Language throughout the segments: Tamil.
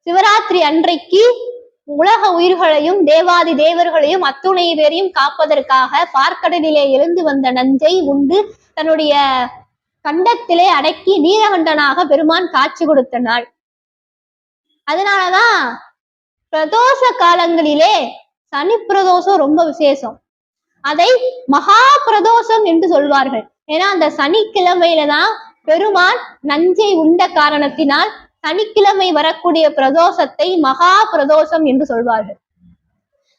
சிவராத்திரி அன்றைக்கு உலக உயிர்களையும் தேவாதி தேவர்களையும் அத்துணை பேரையும் காப்பதற்காக பார்க்கடலிலே எழுந்து வந்த நஞ்சை உண்டு தன்னுடைய கண்டத்திலே அடக்கி நீலகண்டனாக பெருமான் காட்சி கொடுத்த நாள். அதனாலதான் பிரதோஷ காலங்களிலே சனி பிரதோஷம் ரொம்ப விசேஷம். அதை மகா பிரதோஷம் என்று சொல்வார்கள். ஏன்னா அந்த சனிக்கிழமையில தான் பெருமான் நஞ்சை உண்ட காரணத்தினால் சனிக்கிழமை வரக்கூடிய பிரதோஷத்தை மகா பிரதோஷம் என்று சொல்வார்கள்.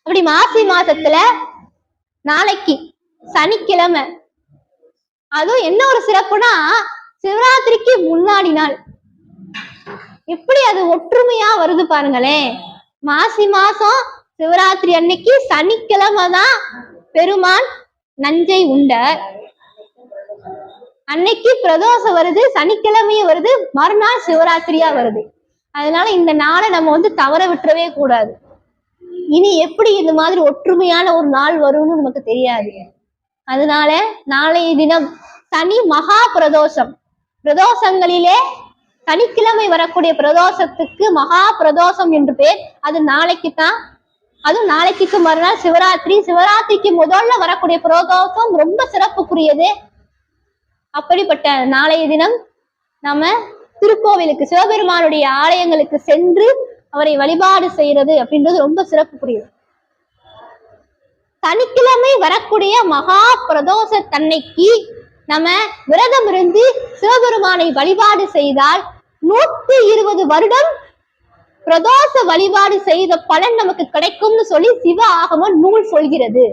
அப்படி மாசி மாசத்துல நாளைக்கு சனிக்கிழமை, அதுவும் என்ன ஒரு சிறப்புனா சிவராத்திரிக்கு முன்னாடி நாள். எப்படி அது ஒற்றுமையா வருது பாருங்களேன். மாசி மாசம் சிவராத்திரி அன்னைக்கு சனிக்கிழமை தான் பெருமான் நஞ்சை உண்ட அன்னைக்கு பிரதோஷம் வருது, சனிக்கிழமையும் வருது, மறுநாள் சிவராத்திரியா வருது. அதனால இந்த நாளை நம்ம தவற விட்டுறவே கூடாது. இனி எப்படி இந்த மாதிரி ஒற்றுமையான ஒரு நாள் வரும்னு நமக்கு தெரியாது. அதனால நாளைய தினம் சனி மகா பிரதோஷம். பிரதோஷங்களிலே சனிக்கிழமை வரக்கூடிய பிரதோஷத்துக்கு மகா பிரதோஷம் என்று பேர். அது நாளைக்கு தான். அதுவும் நாளைக்கு மறுநாள் சிவராத்திரி. சிவராத்திரிக்கு முதல்ல வரக்கூடிய பிரதோஷம் ரொம்ப சிறப்புக்குரியது. அப்படிப்பட்ட நாளைய தினம் நம்ம திருக்கோவிலுக்கு, சிவபெருமானுடைய ஆலயங்களுக்கு சென்று அவரை வழிபாடு செய்யறது அப்படின்றது ரொம்ப சிறப்புக்குரியது. சனிக்கிழமை வரக்கூடிய மகா பிரதோஷ தன்னைக்கு நம்ம விரதம் இருந்து சிவபெருமானை வழிபாடு செய்தால் 120 வருடம் பிரதோஷ வழிபாடு செய்த பலன் நமக்கு கிடைக்கும்னு சொல்லி சிவ ஆகம நூல் சொல்கிறது.